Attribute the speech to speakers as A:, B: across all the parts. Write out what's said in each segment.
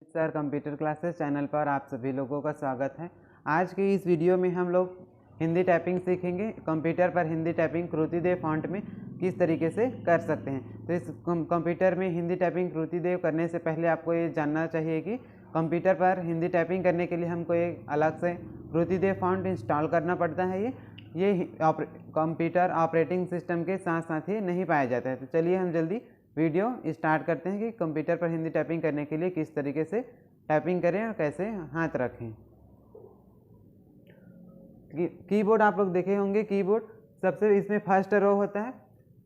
A: Sir computer classes channel पर आप सभी लोगों का स्वागत है। आज के इस वीडियो में हम लोग हिंदी टाइपिंग सीखेंगे। कंप्यूटर पर हिंदी टाइपिंग कृतिदेव फॉन्ट में किस तरीके से कर सकते हैं। तो इस कंप्यूटर में हिंदी टाइपिंग कृतिदेव करने से पहले आपको ये जानना चाहिए कि कंप्यूटर पर हिंदी टाइपिंग करने के लिए हमको एक अलग से कृतिदेव फॉन्ट इंस्टॉल करना पड़ता है। ये कंप्यूटर ऑपरेटिंग सिस्टम के साथ साथ ही नहीं पाया जाता है। तो चलिए हम जल्दी वीडियो स्टार्ट करते हैं कि कंप्यूटर पर हिंदी टाइपिंग करने के लिए किस तरीके से टाइपिंग करें और कैसे हाथ रखें। कीबोर्ड आप लोग देखे होंगे। कीबोर्ड सबसे इसमें फर्स्ट रो होता है,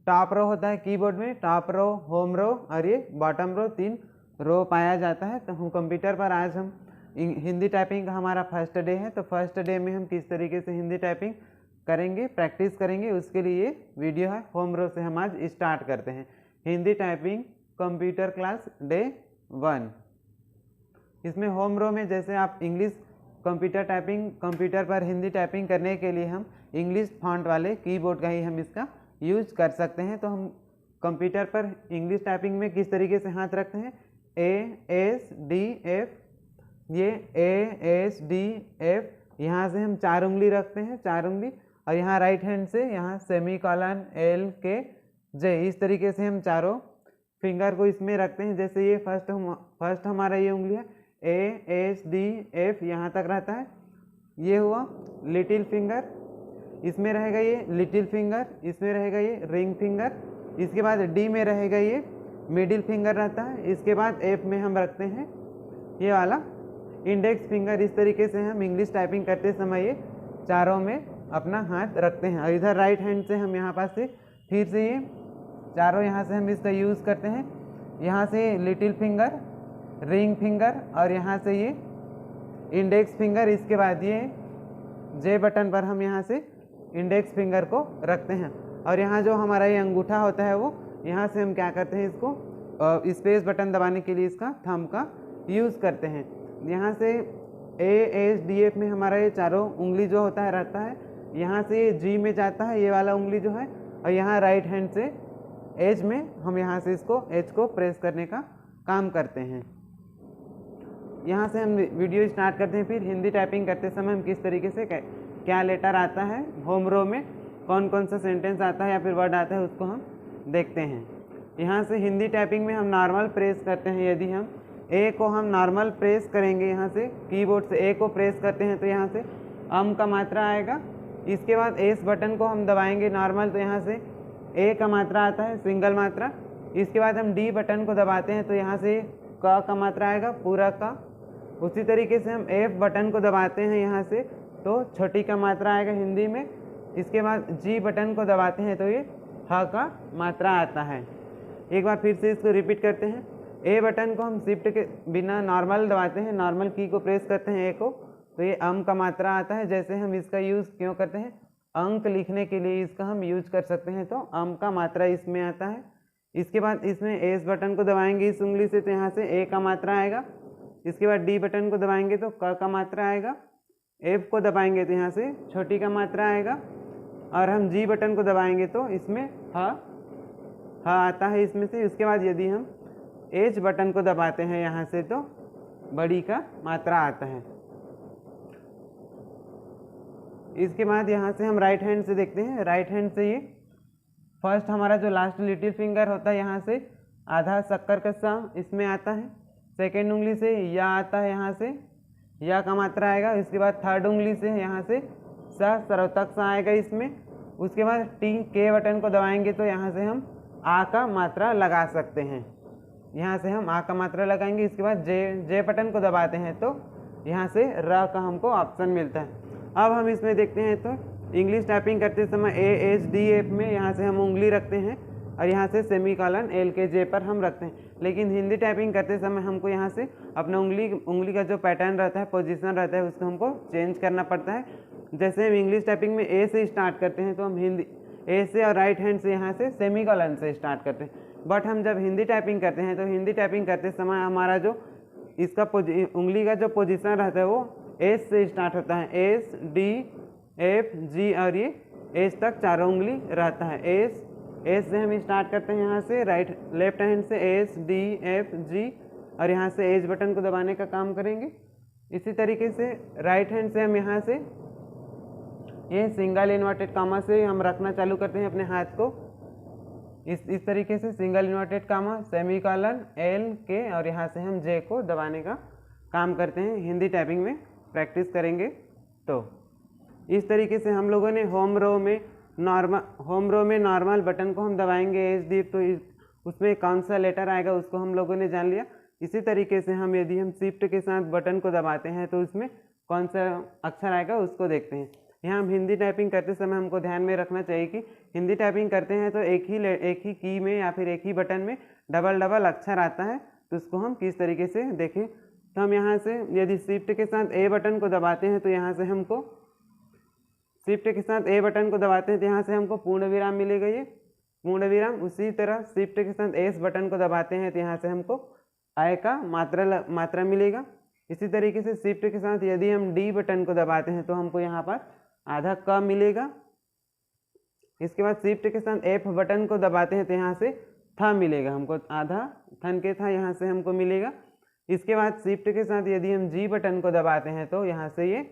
A: टॉप रो होता है कीबोर्ड में, टॉप रो, होम रो और ये बॉटम रो, 3 रो पाया जाता है। तो हम कंप्यूटर पर आज हम हिंदी टाइपिंग का हमारा फर्स्ट डे है। तो फर्स्ट डे में हम किस तरीके से हिंदी टाइपिंग करेंगे, प्रैक्टिस करेंगे, उसके लिए वीडियो है। होम रो से हम आज स्टार्ट करते हैं। Hindi typing computer class day 1। इसमें होम रो में जैसे आप इंग्लिश कंप्यूटर टाइपिंग, कंप्यूटर पर हिंदी टाइपिंग करने के लिए हम इंग्लिश फॉन्ट वाले कीबोर्ड का ही हम इसका यूज कर सकते हैं। तो हम कंप्यूटर पर इंग्लिश टाइपिंग में किस तरीके से हाथ रखते हैं, A-S-D-F, ये A-S-D-F, यहाँ से हम 4 उंगली रखते हैं, 4 उंगली, और यहाँ राइट हैंड से यहाँ सेमीकोलन L-K-J, इस तरीके से हम चारों फिंगर को इसमें रखते हैं। जैसे ये फर्स्ट हमारा ये उंगली है A-S-D-F, यहाँ तक रहता है। ये हुआ लिटिल फिंगर, इसमें रहेगा ये लिटिल फिंगर, इसमें रहेगा ये रिंग फिंगर, इसके बाद D में रहेगा ये मिडिल फिंगर रहता है। इसके बाद F में हम रखते हैं ये वाला इंडेक्स फिंगर। इस तरीके से हम इंग्लिश टाइपिंग करते समय ये चारों में अपना हाथ रखते हैं। और इधर राइट हैंड से हम यहाँ पास से फिर से ये चारों यहाँ से हम इसका यूज़ करते हैं। यहाँ से लिटिल फिंगर, रिंग फिंगर और यहाँ से ये इंडेक्स फिंगर। इसके बाद ये J बटन पर हम यहाँ से इंडेक्स फिंगर को रखते हैं। और यहाँ जो हमारा ये अंगूठा होता है वो यहाँ से हम क्या करते हैं, इसको स्पेस बटन दबाने के लिए इसका थंब का यूज़ करते हैं। यहाँ से A-S-D-F में हमारा ये चारों उंगली जो होता है रहता है। यहाँ से G में जाता है ये वाला उंगली जो है, और यहाँ राइट हैंड से H में हम यहाँ से इसको H को प्रेस करने का काम करते हैं। यहाँ से हम वीडियो स्टार्ट करते हैं। फिर हिंदी टाइपिंग करते समय हम किस तरीके से क्या लेटर आता है, होम रो में कौन कौन सा सेंटेंस आता है या फिर वर्ड आता है, उसको हम देखते हैं। यहाँ से हिंदी टाइपिंग में हम नॉर्मल प्रेस करते हैं। यदि हम A को हम नॉर्मल प्रेस करेंगे, यहाँ से कीबोर्ड से A को प्रेस करते हैं तो यहाँ से का मात्रा आएगा। इसके बाद S बटन को हम दबाएंगे नॉर्मल, तो यहाँ से A का मात्रा आता है, सिंगल मात्रा। इसके बाद हम D बटन को दबाते हैं तो यहाँ से क का मात्रा आएगा, पूरा का। उसी तरीके से हम F बटन को दबाते हैं यहाँ से तो छोटी का मात्रा आएगा हिंदी में। इसके बाद G बटन को दबाते हैं तो ये ह का मात्रा आता है। एक बार फिर से इसको रिपीट करते हैं। A बटन को हम शिफ्ट के बिना नॉर्मल दबाते हैं, नॉर्मल की को प्रेस करते हैं A को, तो ये का मात्रा आता है। जैसे हम इसका यूज़ क्यों करते हैं, अंक लिखने के लिए इसका हम यूज कर सकते हैं, तो का मात्रा इसमें आता है। इसके बाद इसमें S बटन को दबाएंगे इस उंगली से तो यहाँ से A का मात्रा आएगा। इसके बाद D बटन को दबाएंगे तो क का मात्रा आएगा। F को दबाएंगे तो यहाँ से छोटी का मात्रा आएगा। और हम G बटन को दबाएंगे तो इसमें ह आता है इसमें से। उसके बाद यदि हम H बटन को दबाते हैं यहाँ से तो बड़ी का मात्रा आता है। इसके बाद यहाँ से हम राइट हैंड से देखते हैं। राइट हैंड से ये फर्स्ट हमारा जो लास्ट लिटिल फिंगर होता है यहाँ से आधा शक्कर का सा इसमें आता है। सेकेंड उंगली से या आता है, यहाँ से या का मात्रा आएगा। इसके बाद थर्ड उंगली से यहाँ से सर्वतक सा आएगा इसमें। उसके बाद K बटन को दबाएंगे तो यहाँ से हम आ का मात्रा लगा सकते हैं। यहाँ से हम आ का मात्रा लगाएंगे। इसके बाद J बटन को दबाते हैं तो यहाँ से र का हमको ऑप्शन मिलता है। अब हम इसमें देखते हैं तो इंग्लिश टाइपिंग करते समय A-S-D-F में यहाँ से हम उंगली रखते हैं और यहाँ से सेमीकोलन L-K-J पर हम रखते हैं। लेकिन हिंदी टाइपिंग करते समय हमको यहाँ से अपना उंगली का जो पैटर्न रहता है, पोजीशन रहता है, उसको हमको चेंज करना पड़ता है। जैसे हम इंग्लिश टाइपिंग में A से स्टार्ट करते हैं तो हम हिंदी A से और राइट हैंड से यहाँ से सेमीकोलन से स्टार्ट करते हैं। बट हम जब हिंदी टाइपिंग करते हैं तो हिंदी टाइपिंग करते समय हमारा जो इसका उंगली का जो पोजीशन रहता है वो S से स्टार्ट होता है। S-D-F-G और ये H तक चारों उंगली रहता है। S से हम स्टार्ट करते हैं यहाँ से लेफ्ट हैंड से S-D-F-G और यहाँ से एज बटन को दबाने का काम करेंगे। इसी तरीके से राइट हैंड से हम यहाँ से ये सिंगल इन्वर्टेड कामा से हम रखना चालू करते हैं अपने हाथ को। इस तरीके से single inverted comma, semicolon, L के और यहाँ से हम जे को दबाने का काम करते हैं। हिंदी टाइपिंग में प्रैक्टिस करेंगे तो इस तरीके से हम लोगों ने होम रो में नॉर्मल बटन को हम दबाएंगे एज दी, तो उसमें कौन सा लेटर आएगा उसको हम लोगों ने जान लिया। इसी तरीके से हम यदि हम शिफ्ट के साथ बटन को दबाते हैं तो उसमें कौन सा अक्षर आएगा उसको देखते हैं। यहाँ हम हिंदी टाइपिंग करते समय हमको ध्यान में रखना चाहिए कि हिंदी टाइपिंग करते हैं तो एक ही की में या फिर एक ही बटन में डबल अक्षर आता है, तो उसको हम किस तरीके से देखें। तो हम यहाँ से यदि शिफ्ट के साथ ए बटन को दबाते हैं तो यहाँ से हमको शिफ्ट के साथ ए बटन को दबाते हैं तो यहाँ से हमको पूर्ण विराम मिलेगा, ये पूर्ण विराम। उसी तरह शिफ्ट के साथ एस बटन को दबाते हैं तो यहाँ से हमको आय का मात्रा मिलेगा। इसी तरीके से शिफ्ट के साथ यदि हम डी बटन को दबाते हैं तो हमको यहाँ पर आधा क मिलेगा। इसके बाद शिफ्ट के साथ एफ बटन को दबाते हैं तो यहाँ से था मिलेगा, हमको आधा थन के था यहाँ से हमको मिलेगा। इसके बाद शिफ्ट के साथ यदि हम जी बटन को दबाते हैं तो यहाँ से ये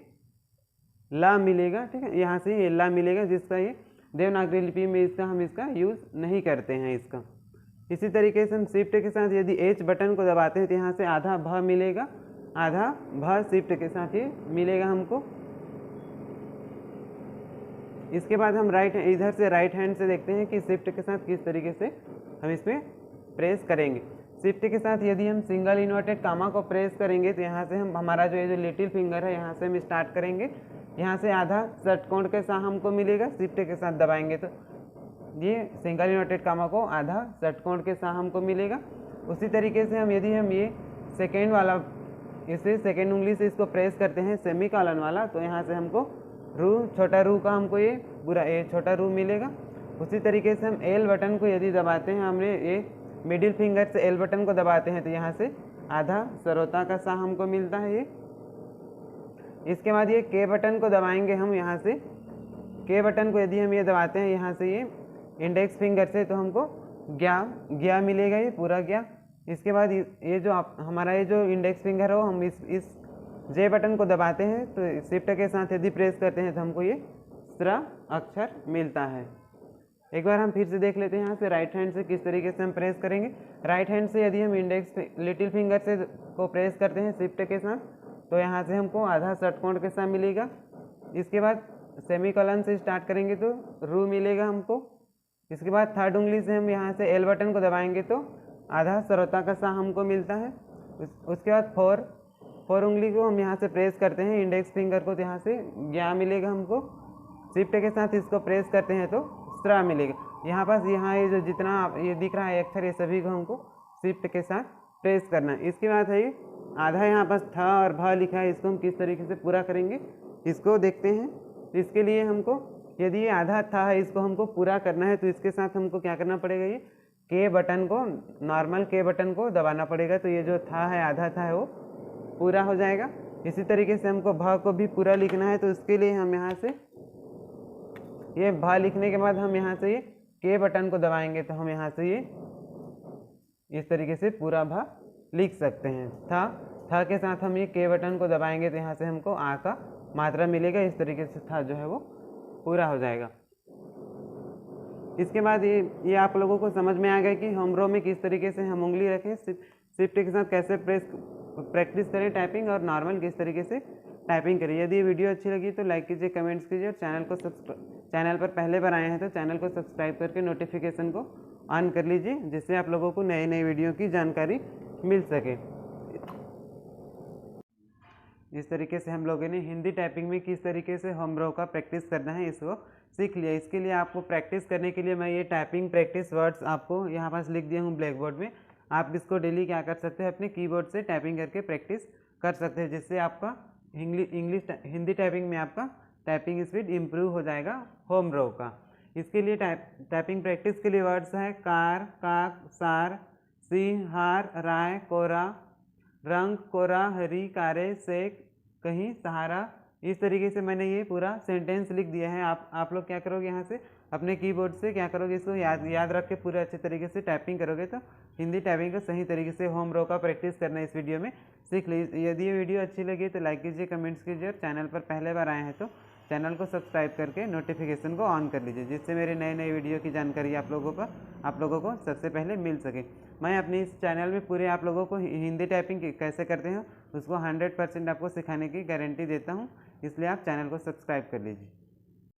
A: ला मिलेगा, ठीक है, यहाँ से ये ला मिलेगा, जिसका ये देवनागरी लिपि में हम इसका यूज़ नहीं करते हैं इसका। इसी तरीके से हम शिफ्ट के साथ यदि एच बटन को दबाते हैं तो यहाँ से आधा भ मिलेगा, आधा भ शिफ्ट के साथ ये मिलेगा हमको। इसके बाद हम इधर से राइट हैंड से देखते हैं कि शिफ्ट के साथ किस तरीके से हम इसमें प्रेस करेंगे। शिफ्ट के साथ यदि हम सिंगल इन्वर्टेड कामा को प्रेस करेंगे तो यहाँ से हम हमारा जो लिटिल फिंगर है यहाँ से हम स्टार्ट करेंगे। यहाँ से आधा षटकोण के साथ हमको मिलेगा, शिफ्ट के साथ दबाएंगे तो ये सिंगल इन्वर्टेड कामा को आधा षटकोण के साथ हमको मिलेगा। उसी तरीके से यदि हम ये सेकेंड वाला इसे सेकेंड उंगली से इसको प्रेस करते हैं सेमी कॉलन वाला, तो यहाँ से हमको छोटा रू का हमको ये पूरा ए छोटा रू मिलेगा। उसी तरीके से हम एल बटन को यदि दबाते हैं, हमने ये मिडिल फिंगर से एल बटन को दबाते हैं तो यहाँ से आधा सरोता का सा हमको मिलता है ये। इसके बाद ये के बटन को दबाएंगे हम, यहाँ से के बटन को यदि हम ये दबाते हैं यहाँ से ये इंडेक्स फिंगर से, तो हमको ग्या मिलेगा, ये पूरा ग्या। इसके बाद ये जो हमारा ये जो इंडेक्स फिंगर हो, हम इस जे बटन को दबाते हैं तो शिफ्ट के साथ यदि प्रेस करते हैं तो हमको ये स्र अक्षर मिलता है। एक बार हम फिर से देख लेते हैं यहाँ से राइट हैंड से किस तरीके से हम प्रेस करेंगे। राइट हैंड से यदि हम इंडेक्स लिटिल फिंगर से को प्रेस करते हैं शिफ्ट के साथ, तो यहाँ से हमको आधा षटकोण के साथ मिलेगा। इसके बाद सेमी कॉलन से स्टार्ट करेंगे तो रू मिलेगा हमको। इसके बाद थर्ड उंगली से हम यहाँ से एल बटन को दबाएंगे तो आधा सरोता का सा हमको मिलता है। उसके बाद फोर उंगली को हम यहाँ से प्रेस करते हैं इंडेक्स फिंगर को, तो यहाँ से ग्या मिलेगा हमको। शिफ्ट के साथ इसको प्रेस करते हैं तो स्रा मिलेगा। यहाँ ये जो जितना ये दिख रहा है अक्षर, ये सभी को हमको शिफ्ट के साथ प्रेस करना है। इसके बाद है ये आधा यहाँ पास था और भ लिखा है, इसको हम किस तरीके से पूरा करेंगे इसको देखते हैं। इसके लिए हमको यदि ये आधा था है इसको हमको पूरा करना है तो इसके साथ हमको क्या करना पड़ेगा, ये के बटन को नॉर्मल के बटन को दबाना पड़ेगा, तो ये जो था है आधा था है वो पूरा हो जाएगा। इसी तरीके से हमको भ को भी पूरा लिखना है, तो उसके लिए हम यहाँ से ये भ लिखने के बाद हम यहाँ से ये के बटन को दबाएंगे तो हम यहाँ से ये इस तरीके से पूरा भ लिख सकते हैं। था के साथ हम ये के बटन को दबाएंगे तो यहाँ से हमको आ का मात्रा मिलेगा। इस तरीके से था जो है वो पूरा हो जाएगा। इसके बाद ये आप लोगों को समझ में आ गया कि होम रो में किस तरीके से हम उंगली रखें, शिफ्ट के साथ कैसे प्रैक्टिस करें टाइपिंग, और नॉर्मल किस तरीके से टाइपिंग करें। यदि ये वीडियो अच्छी लगी तो लाइक कीजिए, कमेंट्स कीजिए, और चैनल पर पहले बार आए हैं तो चैनल को सब्सक्राइब करके नोटिफिकेशन को ऑन कर लीजिए, जिससे आप लोगों को नए नए वीडियो की जानकारी मिल सके। इस तरीके से हम लोगों ने हिंदी टाइपिंग में किस तरीके से होम रो का प्रैक्टिस करना है इसको सीख लिया। इसके लिए आपको प्रैक्टिस करने के लिए मैं ये टाइपिंग प्रैक्टिस वर्ड्स आपको यहाँ पास लिख दिया हूँ ब्लैक बोर्ड में। आप इसको डेली क्या कर सकते हैं, अपने कीबोर्ड से टाइपिंग करके प्रैक्टिस कर सकते हैं, जिससे आपका हिंदी टाइपिंग में आपका टाइपिंग स्पीड इम्प्रूव हो जाएगा होम रो का। इसके लिए टाइपिंग प्रैक्टिस के लिए वर्ड्स है कार, काक, सार, सिंह, हार, राय, कोरा, रंग, कोरा, हरी, कारे, सेक, कहीं, सहारा। इस तरीके से मैंने ये पूरा सेंटेंस लिख दिया है। आप लोग क्या करोगे, यहाँ से अपने कीबोर्ड से क्या करोगे, इसको याद रख के पूरे अच्छे तरीके से टाइपिंग करोगे तो हिंदी टाइपिंग को सही तरीके से होम रो का प्रैक्टिस करना इस वीडियो में सीख लीजिए। यदि ये वीडियो अच्छी लगी तो लाइक कीजिए, कमेंट्स कीजिए और चैनल पर पहले बार आए हैं तो चैनल को सब्सक्राइब करके नोटिफिकेशन को ऑन कर लीजिए, जिससे मेरे नए नए वीडियो की जानकारी आप लोगों को सबसे पहले मिल सके। मैं अपने इस चैनल में पूरे आप लोगों को हिंदी टाइपिंग कैसे करते हैं उसको 100% आपको सिखाने की गारंटी देता हूँ, इसलिए आप चैनल को सब्सक्राइब कर लीजिए।